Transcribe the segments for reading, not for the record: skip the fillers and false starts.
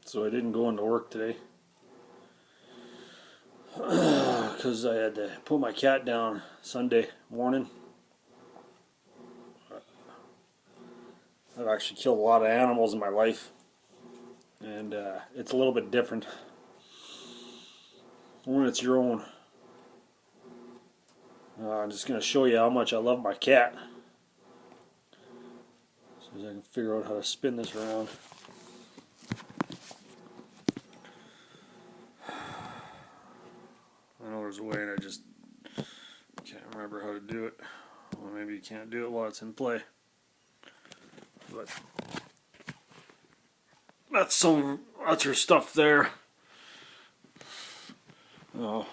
So I didn't go into work today because I had to put my cat down Sunday morning. I've actually killed a lot of animals in my life, and it's a little bit different when it's your own. I'm just going to show you how much I love my cat. So as I can figure out how to spin this around. I know there's a way and I just can't remember how to do it. Well, maybe you can't do it while it's in play. But that's her stuff there. Oh,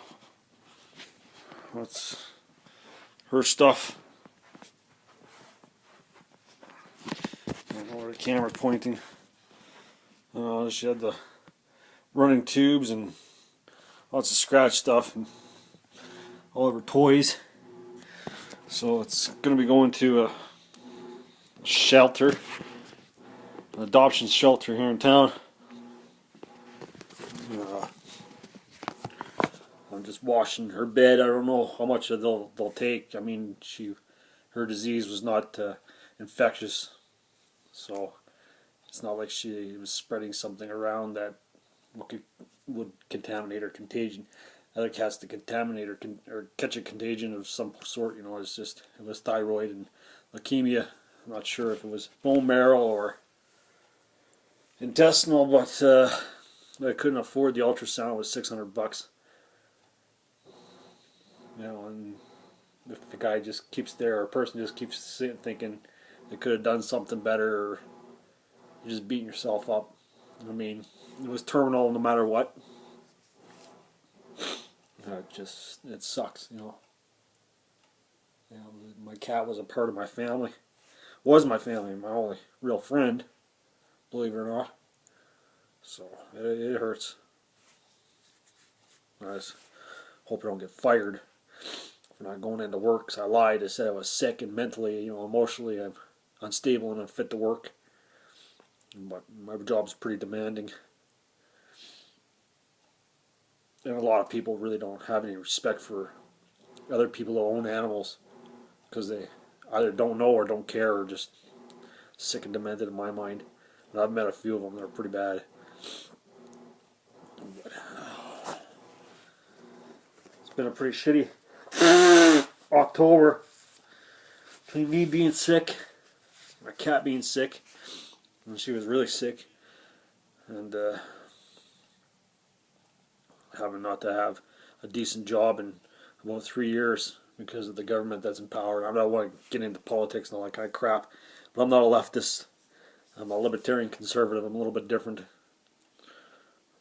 that's her stuff. I don't know where the camera's pointing. She had the running tubes and lots of scratch stuff and all of her toys. So it's going to be going to a shelter, an adoption shelter here in town. I'm just washing her bed. I don't know how much they'll take. I mean, her disease was not infectious, so it's not like she was spreading something around that would contaminate her contagion. Other cats to contaminate or catch a contagion of some sort. You know, it was thyroid and leukemia. I'm not sure if it was bone marrow or intestinal, but I couldn't afford the ultrasound. It was $600. You know, and if the guy just keeps there, or a person just keeps thinking they could have done something better, or you're just beating yourself up. I mean, it was terminal no matter what. It sucks, you know. My cat was a part of my family. Was my family, my only real friend, believe it or not. So it hurts. I just hope I don't get fired for not going into work. 'Cause I lied. I said I was sick and mentally, emotionally, I'm unstable and unfit to work. But my job's pretty demanding. And a lot of people really don't have any respect for other people who own animals because they either don't know or don't care, or just sick and demented in my mind. And I've met a few of them that are pretty bad. It's been a pretty shitty October. Between me being sick, my cat being sick, and she was really sick, and having not to have a decent job in about 3 years because of the government that's in power. I don't want to get into politics and all that kind of crap, but I'm not a leftist. I'm a libertarian conservative. I'm a little bit different.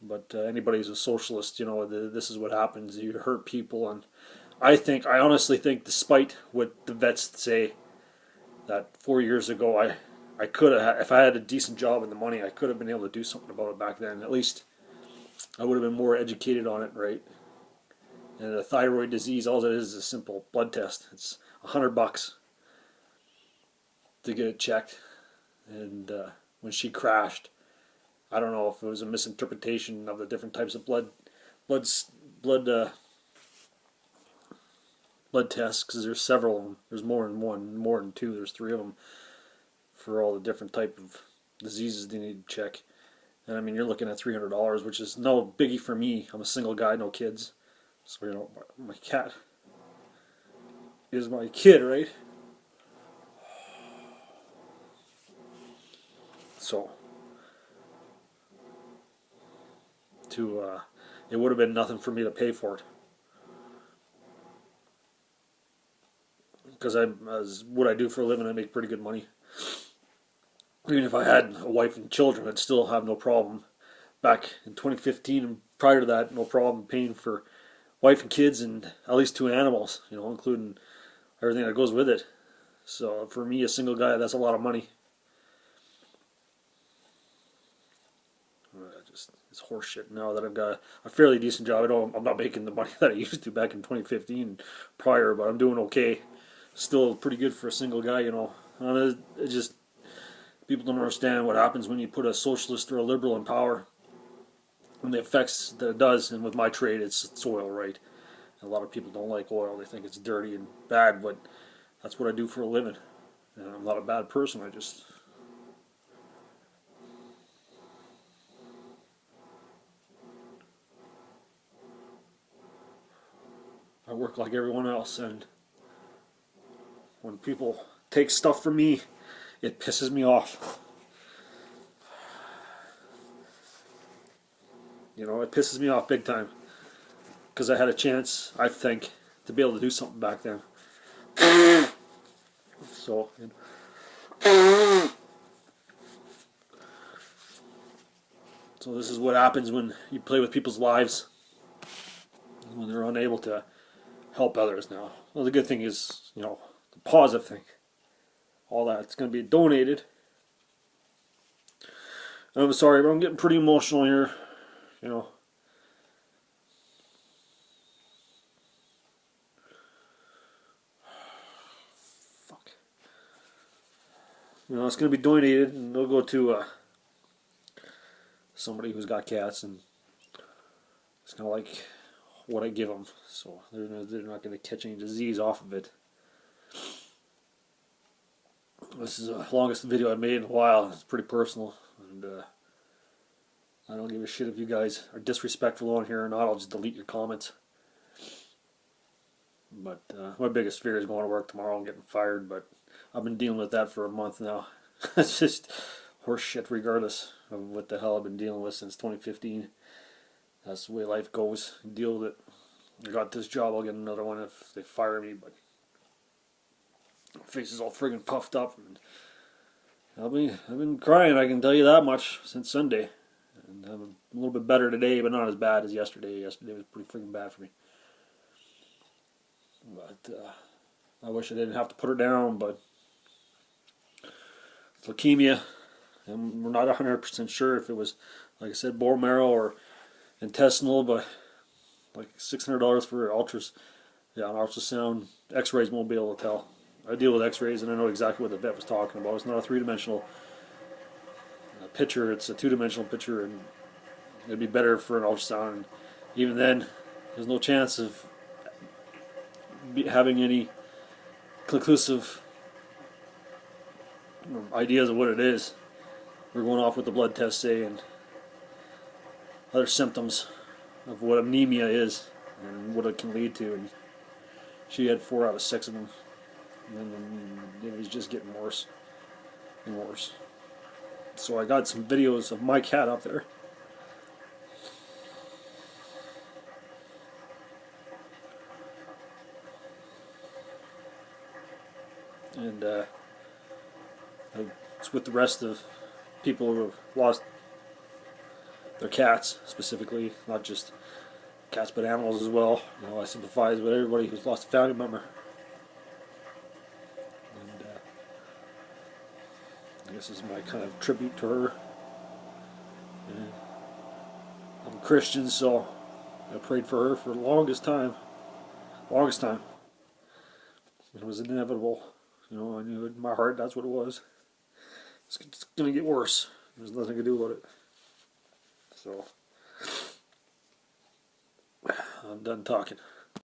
But anybody who's a socialist, this is what happens. You hurt people, and I honestly think, despite what the vets say, that 4 years ago I could have, if I had a decent job and the money, I could have been able to do something about it back then. At least I would have been more educated on it, right? And a thyroid disease, all it is a simple blood test. It's $100 to get it checked. And when she crashed, I don't know if it was a misinterpretation of the different types of blood tests, because there's several of them. There's more than one, more than two. There's 3 of them for all the different type of diseases they need to check. And I mean, you're looking at $300, which is no biggie for me. I'm a single guy, no kids. So, my cat is my kid, right? So, it would have been nothing for me to pay for it. Because as what I do for a living, I make pretty good money. Even if I had a wife and children, I'd still have no problem. Back in 2015 and prior to that, no problem paying for wife and kids and at least 2 animals, including everything that goes with it. So for me, a single guy, that's a lot of money. It's horseshit now that I've got a fairly decent job. I'm not making the money that I used to back in 2015 and prior, but I'm doing okay. Still pretty good for a single guy, And it just, people don't understand what happens when you put a socialist or a liberal in power. and the effects that it does. And with my trade, it's oil, right? And a lot of people don't like oil; they think it's dirty and bad, but that's what I do for a living. And I'm not a bad person. I work like everyone else, and when people take stuff from me, it pisses me off. You know, it pisses me off big time because I had a chance, I think, to be able to do something back then. So, so this is what happens when you play with people's lives, when they're unable to help others now. Well, the good thing is, you know, the positive thing, all that, it's going to be donated. And I'm sorry, but I'm getting pretty emotional here, you know. Fuck. You know, it's going to be donated, and they'll go to somebody who's got cats, and it's kind of like what I give them, so they're not going to catch any disease off of it. This is the longest video I've made in a while. It's pretty personal, and I don't give a shit if you guys are disrespectful on here or not. I'll just delete your comments. But my biggest fear is going to work tomorrow and getting fired, but I've been dealing with that for a month now. It's just horse shit regardless of what the hell I've been dealing with since 2015. That's the way life goes. Deal with it. I got this job, I'll get another one if they fire me, but my face is all friggin' puffed up. And I've been crying, I can tell you that much, since Sunday. And I'm a little bit better today, but not as bad as yesterday. Yesterday was pretty friggin' bad for me. But I wish I didn't have to put her down, but it's leukemia. And we're not 100% sure if it was, like I said, bone marrow or intestinal, but like $600 for an ultrasound. X-rays won't be able to tell. I deal with X-rays, and I know exactly what the vet was talking about. It's not a three-dimensional picture; it's a two-dimensional picture, and it'd be better for an ultrasound. And even then, there's no chance of having any conclusive ideas of what it is. We're going off what the blood tests say and other symptoms of what anemia is and what it can lead to. And she had 4 out of 6 of them, and it was just getting worse and worse. So I got some videos of my cat up there. And it's with the rest of people who have lost their cats, specifically, not just cats but animals as well. You know, I sympathize with everybody who's lost a family member. And I guess this is my kind of tribute to her. And I'm a Christian, so I prayed for her for the longest time. Longest time. It was inevitable. You know, I knew in my heart that's what it was. It's going to get worse. There's nothing to do about it. So, I'm done talking.